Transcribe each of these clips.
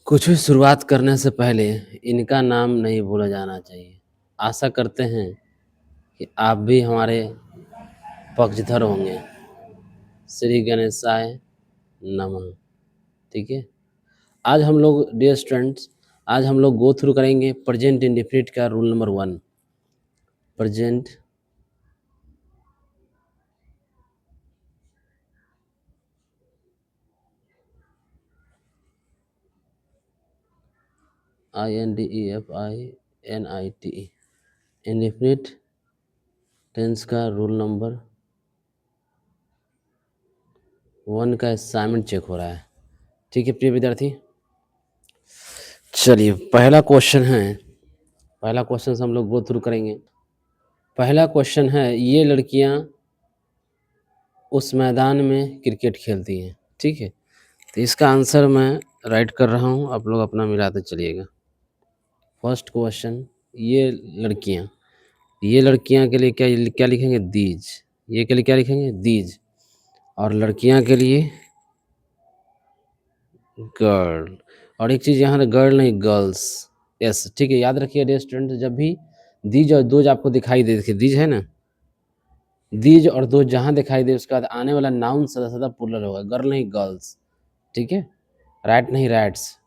कुछ भी शुरुआत करने से पहले इनका नाम नहीं भूला जाना चाहिए। आशा करते हैं कि आप भी हमारे पक्षधर होंगे। श्री गणेशाय नमः। ठीक है? आज हम लोग डियर स्टूडेंट्स, आज हम लोग गो थ्रू करेंगे प्रेजेंट इंडेफिनिट का rule number 1। Present INDEFINIT indefinite tense का रूल नंबर 1 का असाइनमेंट चेक हो रहा है। ठीक है प्रिय विद्यार्थी, चलिए पहला क्वेश्चन से हम लोग गो थ्रू करेंगे। पहला क्वेश्चन है, ये लड़कियां उस मैदान में क्रिकेट खेलती हैं। ठीक है, तो इसका आंसर मैं राइट कर रहा हूँ, आप लोग अपना मिलाते चलिएगा। फर्स्ट क्वेश्चन, ये लड़कियां के लिए क्या क्या लिखेंगे? दीज। ये के लिए क्या लिखेंगे? दीज। और लड़कियां के लिए गर्ल। और एक चीज़ यहाँ गर्ल नहीं, गर्ल्स। यस, ठीक है, याद रखिए डियर स्टूडेंट, जब भी दीज और दोज आपको दिखाई दे, देखिए दीज है ना, दीज और दो जहाँ दिखाई दे उसके बाद आने वाला नाउन सदा सदा प्लुरल होगा। गर्ल नहीं, गर्ल्स। ठीक है, रैट नहीं, रैट्स।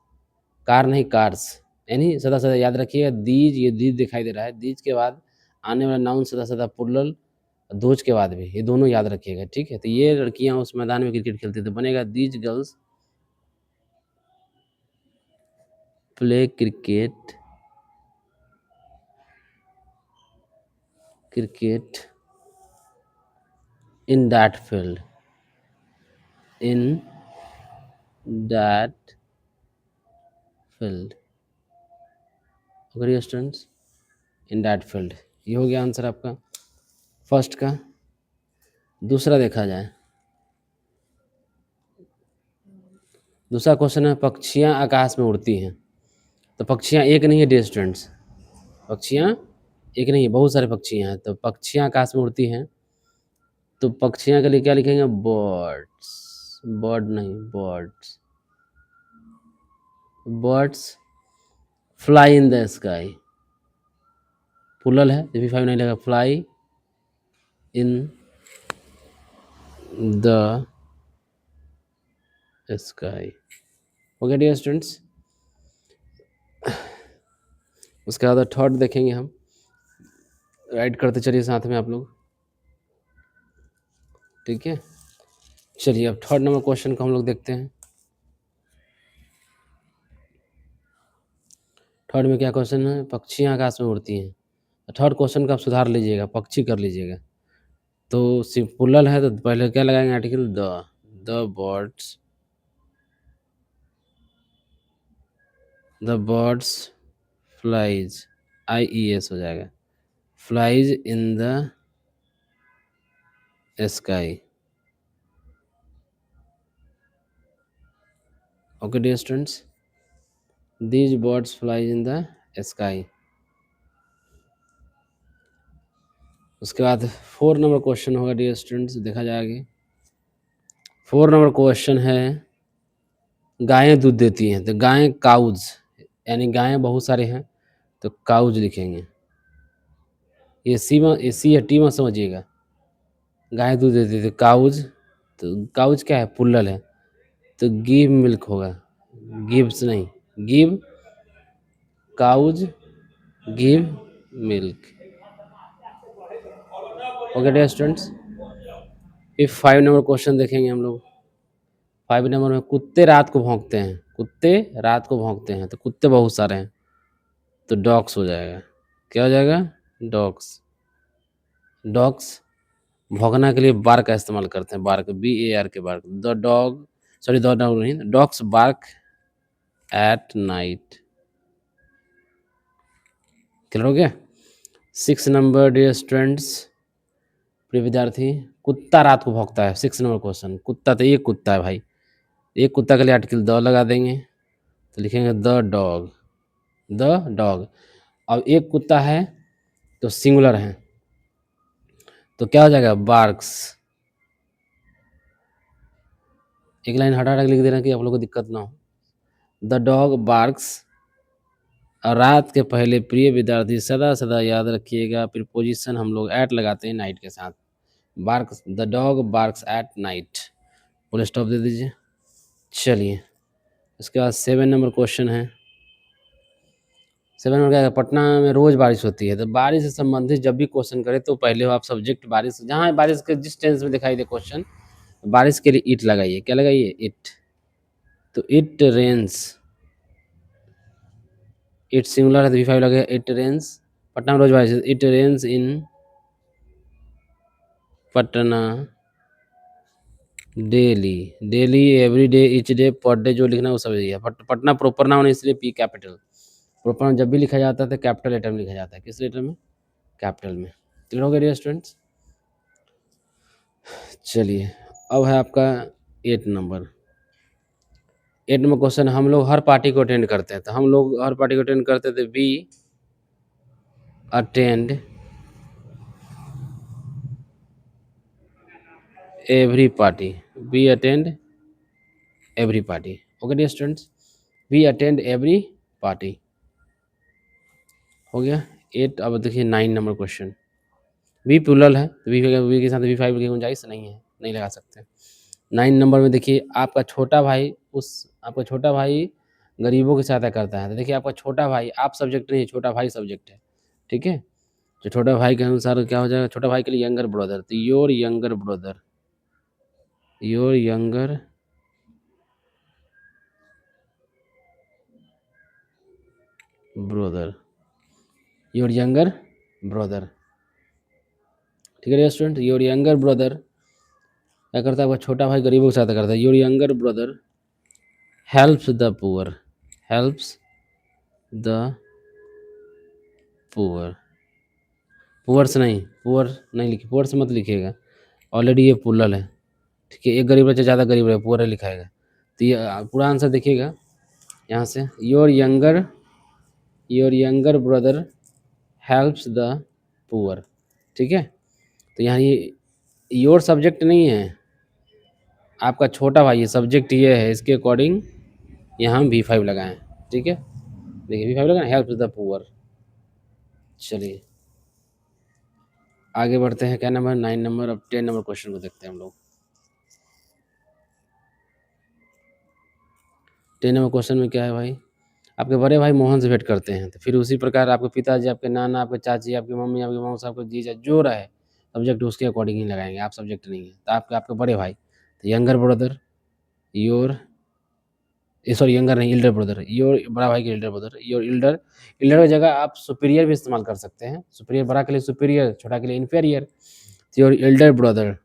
कार नहीं, कार्स। यानी सदा सदा याद रखिएगा, दीज, ये दीज दिखाई दे रहा है, दीज के बाद आने वाला नाउन सदा सदा प्लुरल, दोज के बाद भी, ये दोनों याद रखिएगा। ठीक है, तो ये लड़कियां उस मैदान में क्रिकेट खेलती थी, बनेगा these girls play cricket in that field, in that field। Okay students, in that field, ये हो गया आंसर आपका फर्स्ट का। दूसरा देखा जाए, दूसरा क्वेश्चन है, पक्षियाँ आकाश में उड़ती हैं। तो पक्षियाँ एक नहीं है डियर स्टूडेंट्स, पक्षियाँ एक नहीं है, बहुत सारे पक्षियाँ हैं। तो पक्षियाँ आकाश में उड़ती हैं, तो पक्षियाँ के लिए क्या लिखेंगे? बर्ड्स। बर्ड नहीं, birds. Birds fly in the sky, plural है, जब भी फाइव नहीं लगा, fly in the sky. Okay dear students, उसके बाद थर्ड देखेंगे हम, राइट करते चलिए साथ में आप लोग। ठीक है, चलिए अब थर्ड नंबर क्वेश्चन को हम लोग देखते हैं। थर्ड में क्या क्वेश्चन है? पक्षियाँ आकाश में उड़ती हैं। थर्ड क्वेश्चन का आप सुधार लीजिएगा, पक्षी कर लीजिएगा। तो सिर्फ प्लुरल है, तो पहले क्या लगाएंगे? Article the birds, the birds flies, IES हो जाएगा, flies in the sky. Okay dear students, these birds flies in the sky. उसके बाद 4 नंबर क्वेश्चन होगा डियर स्टूडेंट्स, देखा जाएगा। 4 नंबर क्वेश्चन है, गायें दूध देती हैं। तो गायें काउज, यानी गायें बहुत सारे हैं, तो काउज लिखेंगे। ये सी है, टी में समझिएगा। गाय दूध देती थी, काउज। तो काउज क्या है? प्लुरल है, तो गिव मिल्क होगा, गिव्स नहीं, give, cows give milk. Okay dear students, फिर 5 नंबर क्वेश्चन देखेंगे हम लोग। 5 नंबर में, कुत्ते रात को भौंकते हैं। कुत्ते रात को भौंकते हैं, तो कुत्ते बहुत सारे हैं, तो डॉग्स हो जाएगा। क्या हो जाएगा? डॉग्स। डॉग्स भौंकना के लिए बार्क का इस्तेमाल करते हैं, बार्क, BAR के bark. The dog, sorry the dog नहीं, dogs bark at night. Clear हो गया? 6 नंबर डियर स्टूडेंट्स, प्रिय विद्यार्थी, कुत्ता रात को भौंकता है। 6 नंबर क्वेश्चन, कुत्ता, तो एक कुत्ता है भाई, एक कुत्ता के लिए आर्टिकल द लगा देंगे, तो लिखेंगे द डॉग, द डॉग। अब एक कुत्ता है तो सिंगुलर है, तो क्या हो जाएगा? बार्क्स। एक लाइन हटा हटा के लिख देना कि आप लोग को दिक्कत ना हो। The dog barks. और रात के पहले प्रिय विद्यार्थी सदा सदा याद रखिएगा, प्रीपोजिशन हम लोग एट लगाते हैं नाइट के साथ। Barks, the dog barks at night, full stop दे दीजिए। चलिए इसके बाद 7 नंबर क्वेश्चन है। 7 नंबर क्या है, पटना में रोज बारिश होती है। तो बारिश से संबंधित जब भी क्वेश्चन करे तो पहले आप सब्जेक्ट बारिश, जहाँ बारिश के जिस टेंस में दिखाई दे क्वेश्चन, बारिश के लिए इट लगाइए। क्या लगाइए? इट। तो इट रेन्स, इट सिंगुलर है तो V5 लगेगा। इट रेन्स, पटना में रोज बारिश, it rains in Patna daily. Daily, every day, each day, per day, जो लिखना है वो सब है। पटना प्रॉपर नाउन है इसलिए P कैपिटल। प्रॉपर नाउन जब भी लिखा जाता है तो कैपिटल लेटर में लिखा जाता है। किस लेटर में? कैपिटल में। क्लियर हो गया डियर स्टूडेंट्स? चलिए अब है आपका 8 नंबर। 8 नंबर क्वेश्चन, हम लोग हर पार्टी को अटेंड करते हैं। तो हम लोग हर पार्टी को अटेंड करते थे। We attend every party. We attend every party. Okay dear students, we attend every party. हो गया 8। अब देखिए 9 नंबर क्वेश्चन। वी प्लूरल है तो वी के साथ V5 की गुंजाइश नहीं है, नहीं लगा सकते। 9 नंबर में देखिए, आपका छोटा भाई आपका छोटा भाई गरीबों की सहायता करता है। तो देखिए आपका छोटा भाई, आप सब्जेक्ट नहीं है, छोटा भाई सब्जेक्ट है। ठीक है, तो छोटा भाई के अनुसार क्या हो जाएगा? छोटा भाई के लिए यंगर ब्रदर, तो your younger brother, your younger brother, your younger brother. ठीक है स्टूडेंट, योर यंगर ब्रदर क्या करता है? आपका छोटा भाई गरीबों की सहायता करता है। Your younger brother helps the poor, helps the poor. Poor से नहीं, पुअर नहीं लिखिए, पुअर से मत लिखिएगा, ऑलरेडी ये प्लूरल है। ठीक है, एक गरीब रहे ज़्यादा गरीब रहे, पुअर लिखाएगा। तो ये पूरा आंसर देखिएगा यहाँ से, your younger brother helps the poor. ठीक है, तो यहाँ ये योर सब्जेक्ट नहीं है, आपका छोटा भाई, ये सब्जेक्ट ये है, इसके अकॉर्डिंग यहाँ हम V5 लगाएं। ठीक है, देखिए V5 लगाएं, हेल्प्स द पुअर। चलिए आगे बढ़ते हैं। क्या नंबर? 9 नंबर। अब 10 नंबर क्वेश्चन को देखते हैं हम लोग। 10 नंबर क्वेश्चन में क्या है भाई? आपके बड़े भाई मोहन से भेंट करते हैं, तो फिर उसी प्रकार आपके पिताजी, आपके नाना, आपके चाची, आपकी मम्मी, आपके मौसा, आपके जीजा, जो रहे सब्जेक्ट उसके अकॉर्डिंग ही लगाएंगे, आप सब्जेक्ट नहीं है। तो आपके बड़े भाई, तो younger brother, your, sorry younger नहीं, इल्डर ब्रदर, योर बड़ा भाई के elder brother, your elder. Elder की जगह आप सुपीरियर भी इस्तेमाल कर सकते हैं। सुपीरियर बड़ा के लिए सुपीरियर, छोटा के लिए इन्फीरियर। तो your elder brother,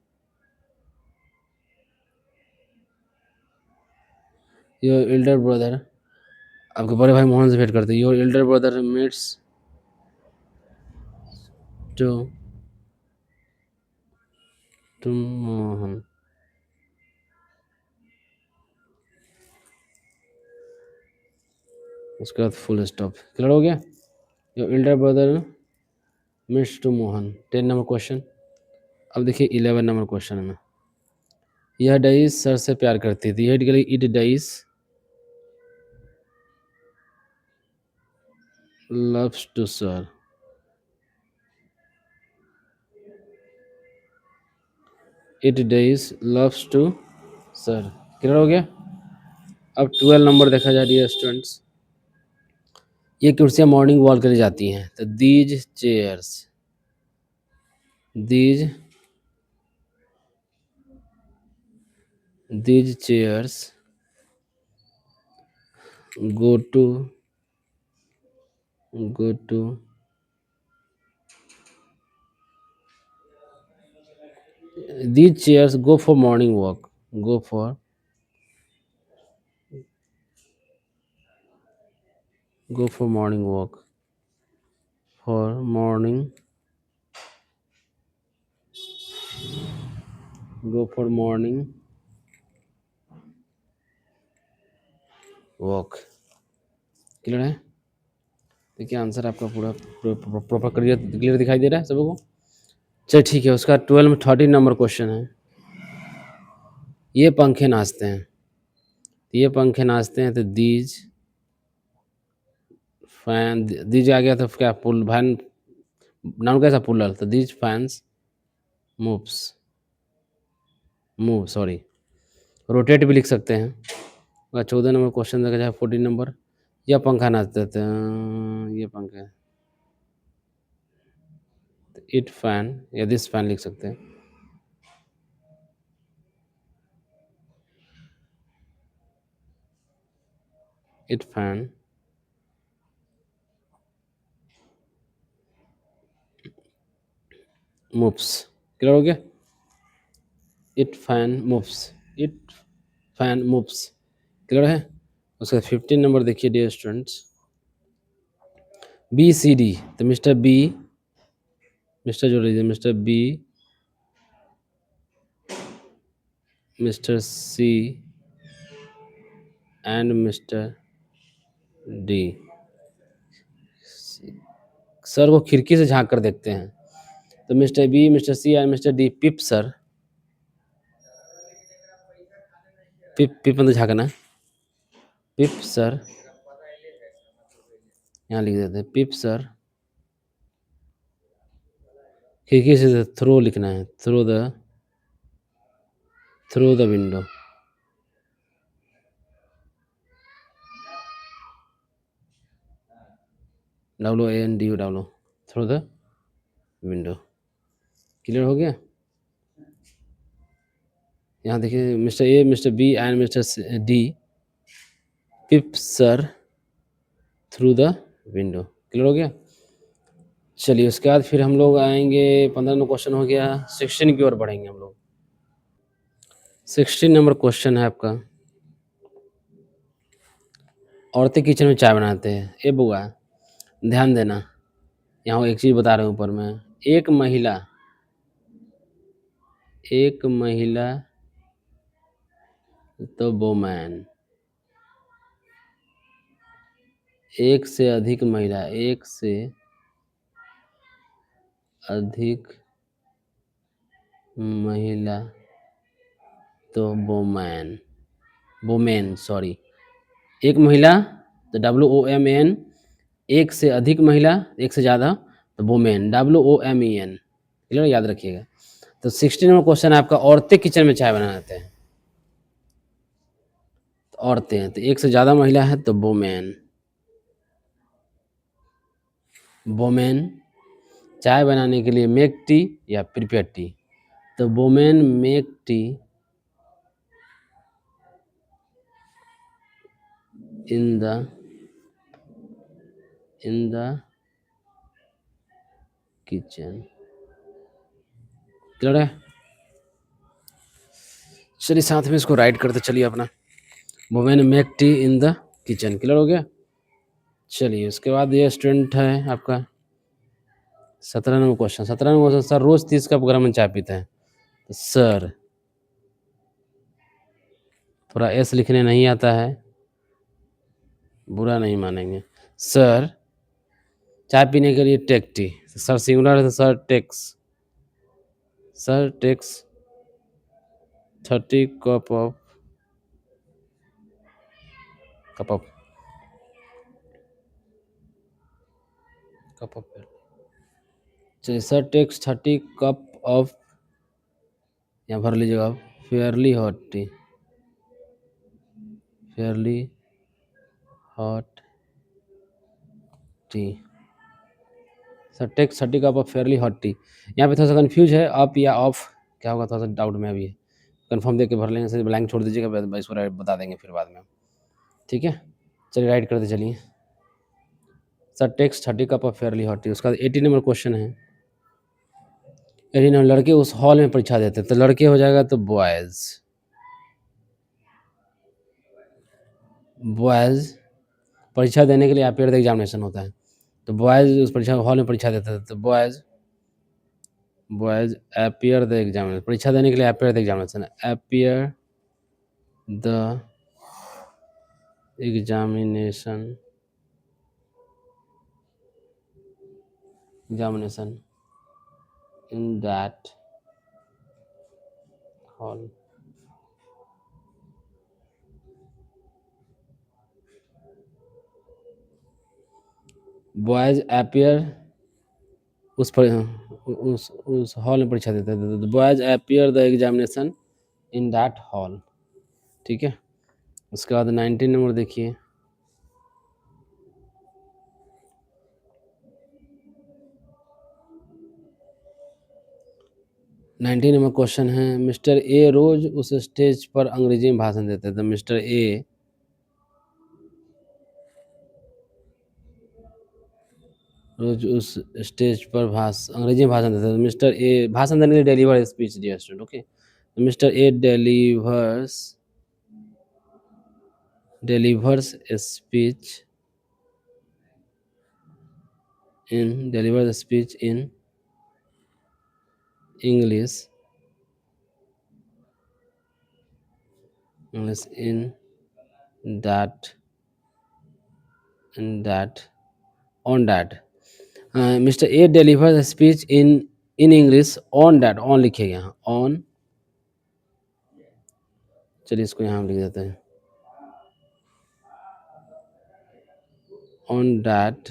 your elder brother, आपके बड़े भाई मोहन से भेंट करते हैं। Your elder brother meets to Mohan. उसके बाद फुल स्टॉप। क्लियर हो गया? Your elder brother meets to Mohan. 10 number question. अब देखिए 11 नंबर क्वेश्चन में, यह डईस सर से प्यार करती थी। हेड के लिए it does loves to sir, it does loves to sir. Clear हो गया? अब 12 नंबर देखा जाए डियर स्टूडेंट्स। ये कुर्सियाँ मॉर्निंग वॉक के लिए जाती हैं। तो these chairs, these chairs go to these chairs go for morning walk, go for morning walk, for morning, go for morning walk। Clear है? देखिए आंसर आपका पूरा प्रॉपर क्लियर दिखाई दे रहा है सबको? चलिए ठीक है, उसका 12 में 13 नंबर क्वेश्चन है। ये पंखे नाचते हैं। ये पंखे नाचते हैं, तो दीज फैन, दीज आ गया तो क्या पुल फैन, नाउन कैसा पुलर, तो these fans moves, move sorry, rotate भी लिख सकते हैं। और 14 नंबर क्वेश्चन देखा जाए, 14 नंबर, यह पंखा नाचते थे, ये पंखा, इट फैन या दिस फैन लिख सकते हैं। इट फैन मूव्स, क्लियर हो गया। It fan moves, it fan moves, clear है। उसका 15 नंबर देखिए dear students, B C D, तो मिस्टर बी, मिस्टर जोड़ लीजिए, mister B, mister C and mister D, sir को खिड़की से झांक कर देखते हैं, तो mister B, mister C and mister D peep sir, peep peep मतलब झांकना, पिप सर, यहाँ लिख देते हैं पिप सर, खिड़की से थ्रो लिखना है, throw the window, WANDO, throw the window, clear हो गया। यहाँ देखिए mister A, mister B and mister D peep sir through the window, clear हो गया। चलिए उसके बाद फिर हम लोग आएंगे, 15 नंबर क्वेश्चन हो गया, 16 की ओर बढ़ेंगे हम लोग। 16 नंबर क्वेश्चन है आपका, औरतें किचन में चाय बनाते हैं। ए बुआ ध्यान देना, यहाँ एक चीज़ बता रहा हूँ ऊपर में, एक महिला, एक महिला तो वोमैन, एक से अधिक महिला, एक से अधिक महिला तो वोमैन, वोमेन सॉरी, एक महिला तो WOMAN, एक से अधिक महिला, एक से ज़्यादा तो वोमेन, WOMEN, क्लियर, याद रखिएगा। तो 16 नंबर क्वेश्चन है आपका, औरतें किचन में चाय बनाते हैं, तो औरतें हैं, तो एक से ज़्यादा महिला है तो वोमेन, वोमेन चाय बनाने के लिए मेक टी या प्रिपेयर टी, तो women make tea in the kitchen, clear है। चलिए साथ में इसको राइट करते चलिए अपना, women make tea in the kitchen, clear हो गया। चलिए उसके बाद ये स्टूडेंट है आपका 17 number question, 17 number question, sir रोज 30 कप गर्म चाय पीते हैं, तो सर थोड़ा एस लिखने नहीं आता है, बुरा नहीं मानेंगे, सर चाय पीने के लिए टेक टी, सर सिंगुलर है तो सर टेक्स 30 कप ऑफ चलिए सर टेक्स 30 कप ऑफ, यहाँ भर लीजिएगा आप, fairly hot tea, fairly hot tea, sir takes 30 cup of fairly hot tea. यहाँ पे थोड़ा सा कन्फ्यूज है, अप या ऑफ क्या होगा, थोड़ा सा डाउट में अभी है, कन्फर्म दे के भर लेंगे, सर ब्लैंक छोड़ दीजिएगा, इसको राइट बता देंगे फिर बाद में, ठीक है। चलिए राइट करते चलिए, sir takes 30 cup of fairly hot tea. उसका 18 नंबर क्वेश्चन है, 18 नंबर, लड़के उस हॉल में परीक्षा देते हैं, तो लड़के हो जाएगा तो बॉयज़, बॉयज़ परीक्षा देने के लिए अपियर द एग्जामिनेशन होता है, तो बॉयज़ उस परीक्षा हॉल में परीक्षा देते थे, तो बॉयज़ अपियर द एग्जामिनेशन, परीक्षा देने के लिए appear the examination, appear the examination in that hall, boys appear उस हॉल में परीक्षा देते थे, boys appear the examination in that hall. ठीक है, उसके बाद 19 नंबर देखिए। 19 नंबर क्वेश्चन है, मिस्टर ए रोज उस स्टेज पर अंग्रेजी में भाषण देते थे। मिस्टर ए रोज उस स्टेज पर अंग्रेजी में भाषण देते थे। मिस्टर ए भाषण देने के लिए deliver speech dear student. Okay, mister A delivers a speech in English in that on that Mr. A delivers a speech in English on that, on लिखिएगा यहाँ on। चलिए इसको यहाँ लिख देते हैं, on that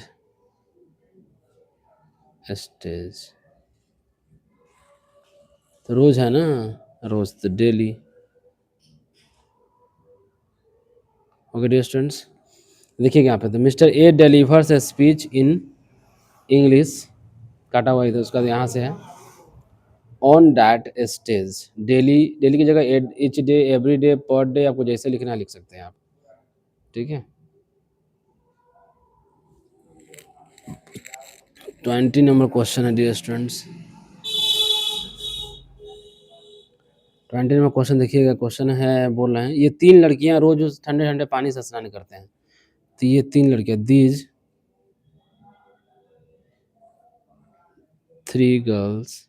stage। तो रोज है ना, रोज तो डेली। ओके डियर स्टूडेंट्स, देखिएगा यहाँ पे, तो mister A delivers a speech in English, काटा हुआ इधर, उसका यहाँ से है on that stage. Daily, daily की जगह each day, every day, per day, आपको जैसे लिखना है लिख सकते हैं आप। ठीक है, 20 नंबर क्वेश्चन है डियर स्टूडेंट्स। 20 नंबर क्वेश्चन देखिएगा, क्वेश्चन है, बोल रहे हैं ये 3 लड़कियां रोज उस ठंडे ठंडे पानी से स्नान करते हैं। तो ये 3 लड़कियां, दीज 3 गर्ल्स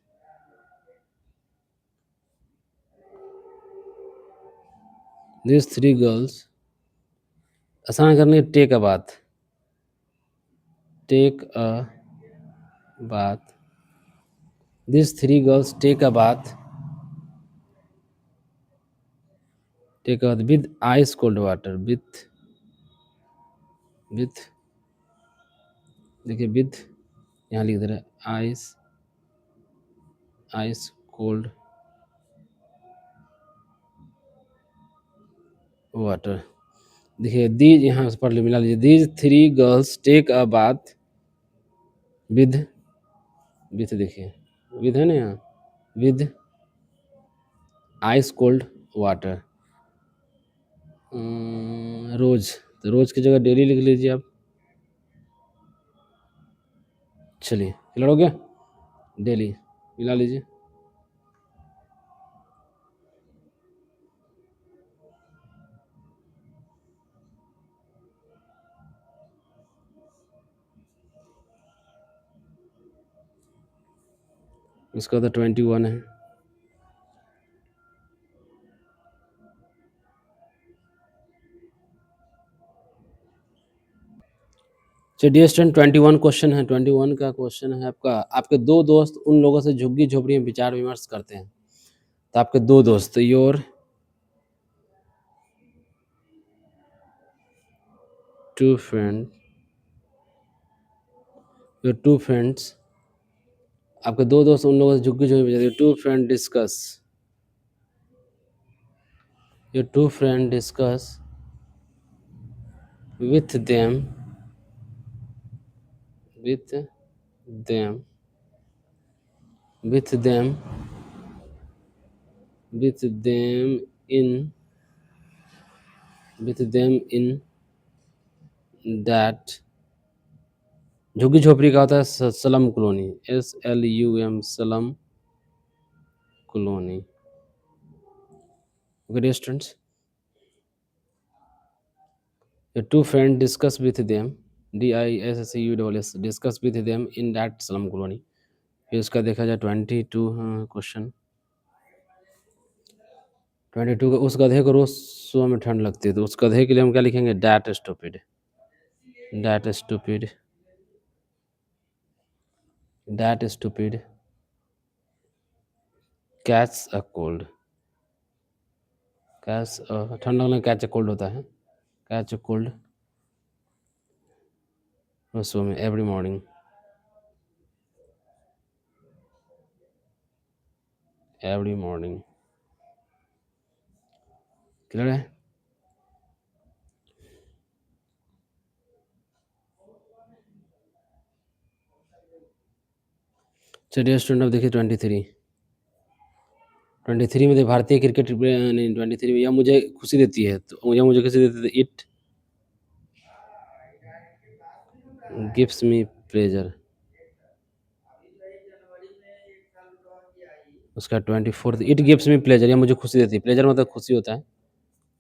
स्नान करने take a bath these 3 girls take a bath with ice cold water, with देखिए with यहाँ लिख दे रहा है ice cold water। देखिए दीज यहाँ से पढ़ ली, मिला लीजिए, these 3 girls take a bath with देखिए विद है ना यहाँ, विद आइस कोल्ड वाटर। रोज, तो रोज की जगह डेली लिख लीजिए आप। चलिए क्लियर हो गया, डेली मिला लीजिए। इसका तो 21 है। चलिए डियर स्टूडेंट, 21 क्वेश्चन है। 21 का क्वेश्चन है आपका, आपके 2 दोस्त उन लोगों से झुग्गी झोपड़ी में विचार विमर्श करते हैं। तो आपके 2 दोस्त, योर 2 फ्रेंड्स, आपके 2 दोस्त उन लोगों से झुग्गी झोपड़ी में, two friend discuss, your 2 friend discuss with them with them with them with them in that, झुग्गी झोपड़ी का होता है slum colony, SLUM slum colony. Okay dear students, your 2 friends discuss with them, DISCUSS discuss with them in that slum colony। फिर उसका देखा जाए 22 question, 22 का, उस गधे को रोज सुबह में ठंड लगती है, तो उस गधे के लिए हम क्या लिखेंगे, that stupid catch a cold, ठंड लगने कैच अ कोल्ड होता है, कैच अ कोल्ड सुबह में, every morning, every morning. Clear है? चलिए स्टूडेंट, अब देखिए 23 में भारतीय क्रिकेट नहीं, 23 में यह मुझे खुशी देती है, तो यह मुझे खुशी देती है, इट गिव्स मी प्लेजर। उसका 24 इट गिव्स मी प्लेजर, यह मुझे खुशी देती है, प्लेजर मतलब खुशी होता है,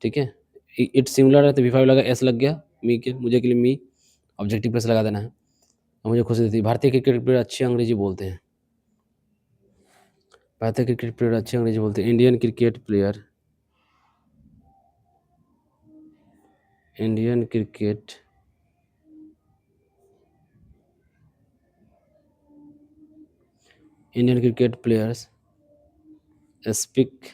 ठीक है। इट सिमिलर है तो V5 लगा, एस लग गया, मी के मुझे के लिए मी, ऑब्जेक्टिव प्लस लगा देना है, मुझे खुशी देती है। भारतीय क्रिकेट प्लेयर अच्छी अंग्रेजी बोलते हैं, भारतीय क्रिकेट प्लेयर अच्छी अंग्रेजी बोलते हैं। Indian cricket player, Indian cricket Indian cricket players speak,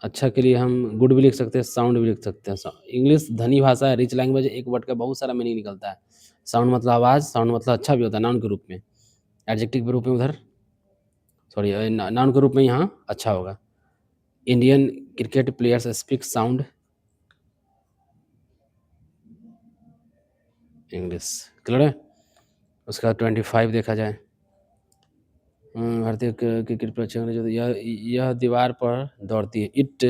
अच्छा के लिए हम गुड भी लिख सकते हैं, साउंड भी लिख सकते हैं। इंग्लिश धनी भाषा है, रिच लैंग्वेज, एक वर्ड का बहुत सारा मीनिंग निकलता है। साउंड मतलब आवाज़, साउंड मतलब अच्छा भी होता है नाउन के रूप में, एडजेक्टिव के रूप में उधर, सॉरी नाउन के रूप में यहाँ अच्छा होगा। Indian cricket players speak sound English. Clear है? उसका 25 देखा जाए, भारतीय क्रिकेट पर अच्छी अंग्रेजी, यह दीवार पर दौड़ती है, it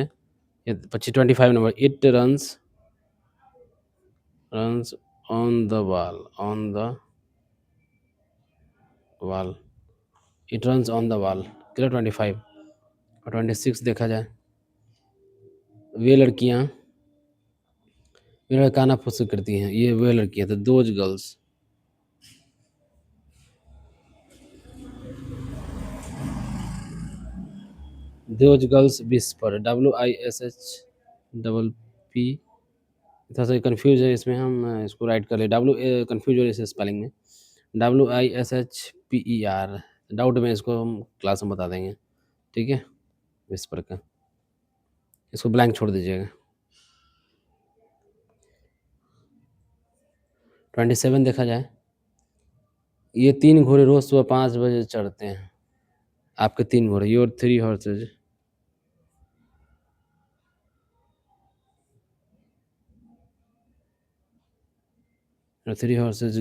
25 number, it runs on the wall, on the wall, it runs on the wall. Clear? 25 और 26 देखा जाए, वे लड़कियां गाना पसंद करती हैं, ये वे लड़कियां, तो those girls, those girls whisper, WISH थोड़ा सा कन्फ्यूज है इसमें, हम इसको राइट कर ले, कन्फ्यूज हो रही है स्पेलिंग में, WISHPER, डाउट में इसको हम क्लास में बता देंगे, ठीक है। विस्पर का इसको ब्लैंक छोड़ दीजिएगा। 27 देखा जाए, ये 3 घोड़े रोज सुबह 5 बजे चढ़ते हैं, आपके 3 घोड़े, your 3 horses, 3 horses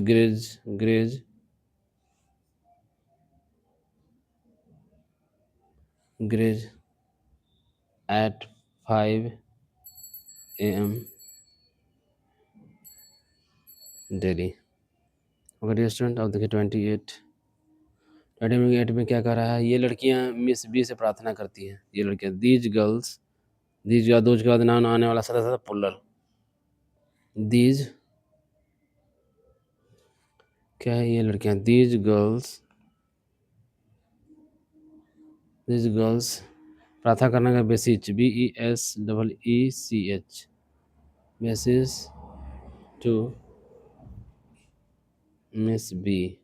graze at 5 AM daily. Okay student, अब देखिए 28 में क्या कर रहा है, ये लड़कियां मिस बी से प्रार्थना करती हैं, ये लड़कियां, दीज गर्ल्स, दीज का दोज के बाद नाम आने वाला सदा सदा पुल्लर, दीज क्या है, ये लड़कियां, दीज गर्ल्स प्रार्थना करने का beseech, BESEECH, message to Miss B,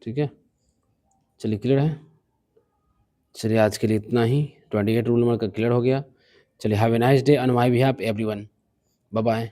ठीक है। चलिए क्लियर है, चलिए आज के लिए इतना ही, 28 रूल नंबर का क्लियर हो गया। चलिए have a nice day on my behalf everyone, bye bye.